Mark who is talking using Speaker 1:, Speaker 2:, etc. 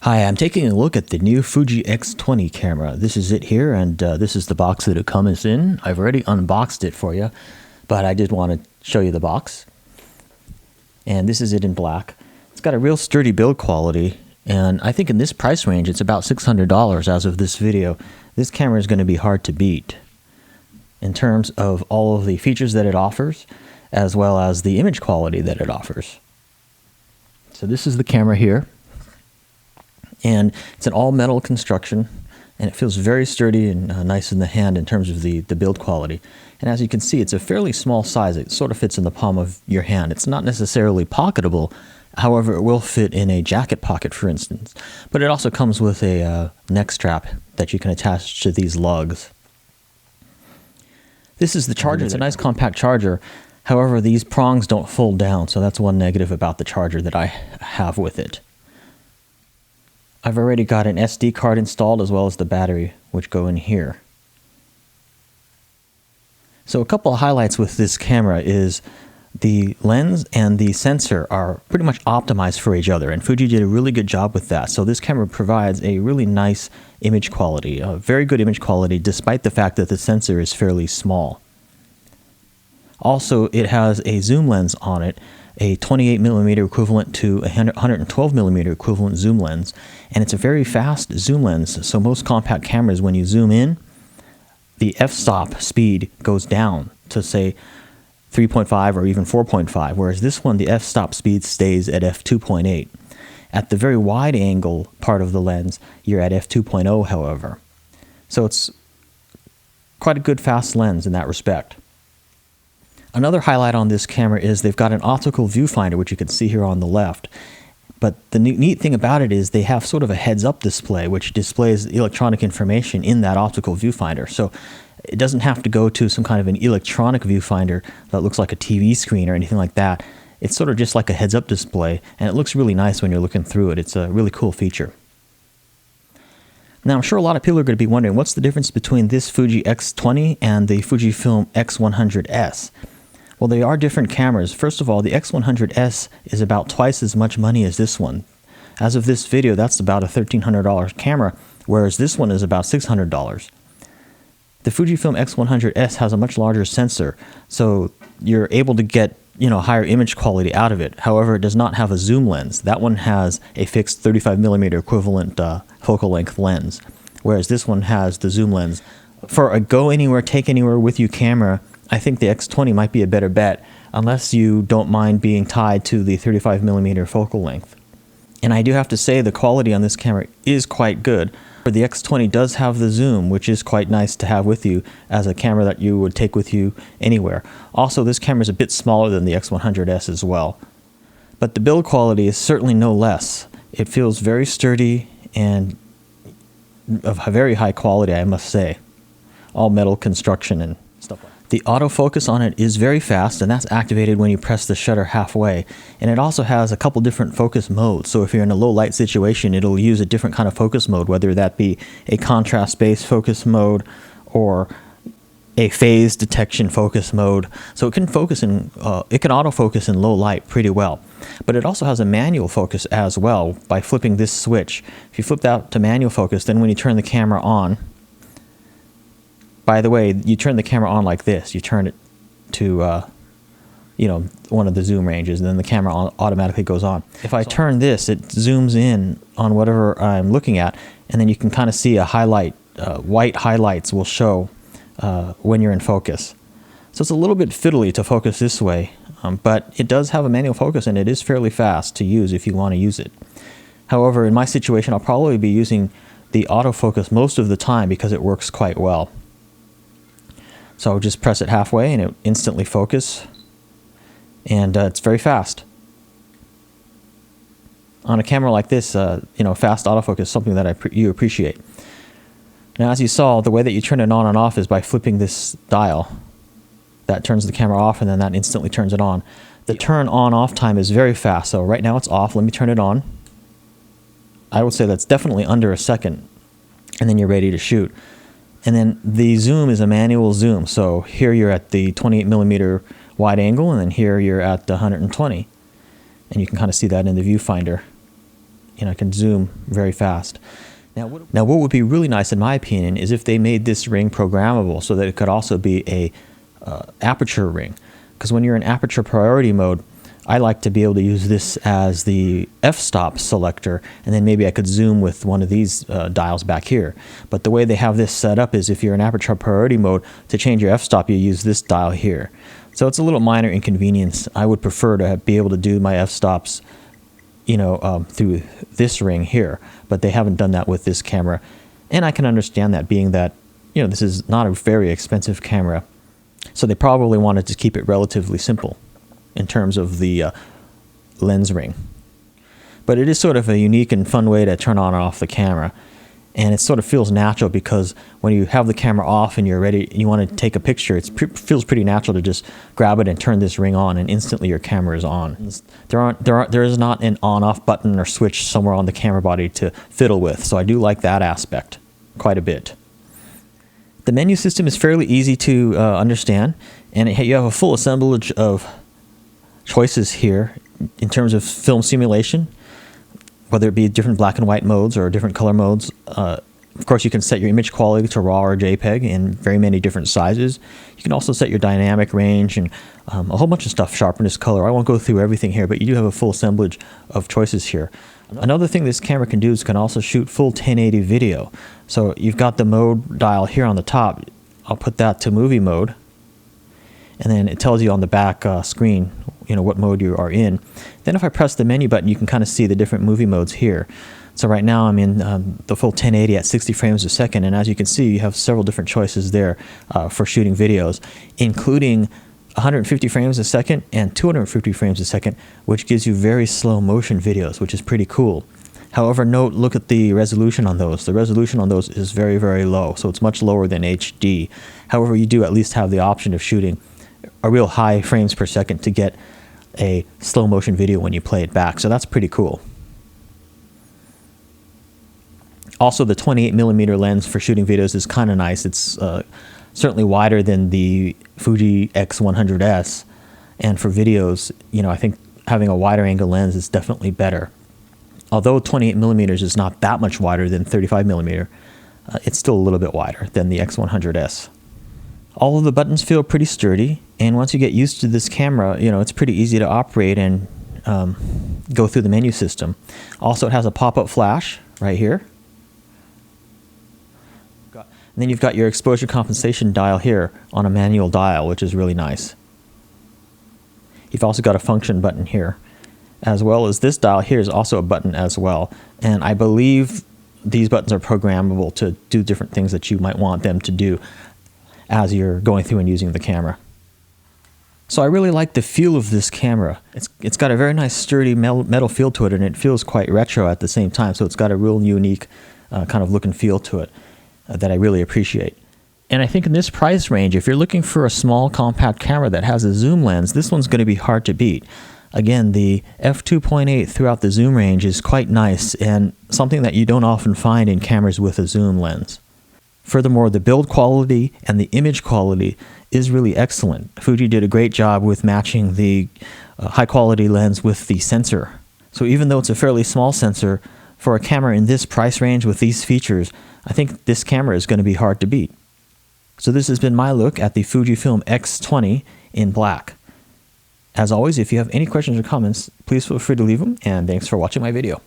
Speaker 1: Hi, I'm taking a look at the new Fuji X20 camera. This is it here, and this is the box that it comes in. I've already unboxed it for you, but I did want to show you the box. And this is it in black. It's got a real sturdy build quality, and I think in this price range, it's about $600 as of this video. This camera is going to be hard to beat in terms of all of the features that it offers, as well as the image quality that it offers. So this is the camera here. And it's an all-metal construction, and it feels very sturdy and nice in the hand in terms of the build quality. And as you can see, it's a fairly small size. It sort of fits in the palm of your hand. It's not necessarily pocketable, however, it will fit in a jacket pocket, for instance. But it also comes with a neck strap that you can attach to these lugs. This is the charger. It's a nice compact charger. However, these prongs don't fold down, so that's one negative about the charger that I have with it. I've already got an SD card installed as well as the battery, which go in here. So a couple of highlights with this camera is the lens and the sensor are pretty much optimized for each other, and Fuji did a really good job with that. So this camera provides a really nice image quality, a very good image quality, despite the fact that the sensor is fairly small. Also, it has a zoom lens on it, a 28mm equivalent to a 112mm equivalent zoom lens, and it's a very fast zoom lens. So most compact cameras, when you zoom in, the f-stop speed goes down to say 3.5 or even 4.5, whereas this one, the f-stop speed stays at f2.8. At the very wide angle part of the lens, you're at f2.0, however. So it's quite a good fast lens in that respect. Another highlight on this camera is they've got an optical viewfinder, which you can see here on the left. But the neat thing about it is they have sort of a heads-up display, which displays electronic information in that optical viewfinder. So it doesn't have to go to some kind of an electronic viewfinder that looks like a TV screen or anything like that. It's sort of just like a heads-up display, and it looks really nice when you're looking through it. It's a really cool feature. Now, I'm sure a lot of people are going to be wondering, what's the difference between this Fuji X20 and the FujiFilm X100S? Well, they are different cameras. First of all, the X100S is about twice as much money as this one. As of this video, that's about a $1,300 camera, whereas this one is about $600. The Fujifilm X100S has a much larger sensor, so you're able to get higher image quality out of it. However, it does not have a zoom lens. That one has a fixed 35mm equivalent focal length lens, whereas this one has the zoom lens. For a go anywhere, take anywhere with you camera, I think the X20 might be a better bet, unless you don't mind being tied to the 35mm focal length. And I do have to say the quality on this camera is quite good. The X20 does have the zoom, which is quite nice to have with you as a camera that you would take with you anywhere. Also, this camera is a bit smaller than the X100S as well. But the build quality is certainly no less. It feels very sturdy and of a very high quality, I must say. All metal construction and stuff like that. The autofocus on it is very fast, and that's activated when you press the shutter halfway. And it also has a couple different focus modes. So if you're in a low light situation, it'll use a different kind of focus mode, whether that be a contrast-based focus mode or a phase detection focus mode. So it can autofocus in low light pretty well. But it also has a manual focus as well by flipping this switch. If you flip that to manual focus, then when you turn the camera on, by the way, you turn the camera on like this. You turn it to, one of the zoom ranges, and then the camera automatically goes on. If I turn this, it zooms in on whatever I'm looking at, and then you can kind of see a highlight. White highlights will show when you're in focus. So it's a little bit fiddly to focus this way, but it does have a manual focus, and it is fairly fast to use if you want to use it. However, in my situation, I'll probably be using the autofocus most of the time because it works quite well. So I'll just press it halfway and it instantly focus, and it's very fast. On a camera like this, fast autofocus is something that you appreciate. Now, as you saw, the way that you turn it on and off is by flipping this dial. That turns the camera off, and then that instantly turns it on. The turn on-off time is very fast, so right now it's off. Let me turn it on. I would say that's definitely under a second, and then you're ready to shoot. And then the zoom is a manual zoom. So here you're at the 28mm wide angle, and then here you're at the 120. And you can kind of see that in the viewfinder I can zoom very fast. Now what would be really nice in my opinion is if they made this ring programmable so that it could also be a aperture ring. Because when you're in aperture priority mode, I like to be able to use this as the f-stop selector, and then maybe I could zoom with one of these dials back here. But the way they have this set up is if you're in aperture priority mode, to change your f-stop you use this dial here. So it's a little minor inconvenience. I would prefer to be able to do my f-stops through this ring here, but they haven't done that with this camera. And I can understand that, being that this is not a very expensive camera, so they probably wanted to keep it relatively simple in terms of the lens ring. But it is sort of a unique and fun way to turn on and off the camera, and it sort of feels natural because when you have the camera off and you're ready, you want to take a picture, it feels pretty natural to just grab it and turn this ring on, and instantly your camera is on. There is not an on-off button or switch somewhere on the camera body to fiddle with, so I do like that aspect quite a bit. The menu system is fairly easy to understand, and you have a full assemblage of choices here in terms of film simulation, whether it be different black and white modes or different color modes. Of course, you can set your image quality to RAW or JPEG in very many different sizes. You can also set your dynamic range and a whole bunch of stuff, sharpness, color. I won't go through everything here, but you do have a full assemblage of choices here. Another thing this camera can do is can also shoot full 1080 video. So you've got the mode dial here on the top. I'll put that to movie mode, and then it tells you on the back screen what mode you are in. Then if I press the menu button, you can kind of see the different movie modes here. So right now I'm in the full 1080 at 60 frames a second, and as you can see, you have several different choices there for shooting videos, including 150 frames a second and 250 frames a second, which gives you very slow motion videos, which is pretty cool. However, look at the resolution on those. The resolution on those is very, very low, so it's much lower than HD. However, you do at least have the option of shooting a real high frames per second to get a slow motion video when you play it back, so that's pretty cool. Also, the 28mm lens for shooting videos is kind of nice. It's certainly wider than the Fuji X100S, and for videos, I think having a wider angle lens is definitely better. Although 28mm is not that much wider than 35mm, it's still a little bit wider than the X100S. All of the buttons feel pretty sturdy, and once you get used to this camera, it's pretty easy to operate and go through the menu system. Also, it has a pop-up flash right here. And then you've got your exposure compensation dial here on a manual dial, which is really nice. You've also got a function button here, as well as this dial here is also a button as well. And I believe these buttons are programmable to do different things that you might want them to do as you're going through and using the camera. So I really like the feel of this camera. It's got a very nice sturdy metal feel to it, and it feels quite retro at the same time, so it's got a real unique kind of look and feel to it that I really appreciate. And I think in this price range, if you're looking for a small compact camera that has a zoom lens, this one's going to be hard to beat. Again, the f2.8 throughout the zoom range is quite nice and something that you don't often find in cameras with a zoom lens. Furthermore, the build quality and the image quality is really excellent. Fuji did a great job with matching the high quality lens with the sensor. So even though it's a fairly small sensor, for a camera in this price range with these features, I think this camera is going to be hard to beat. So this has been my look at the FujiFilm X20 in black. As always, if you have any questions or comments, please feel free to leave them, and thanks for watching my video.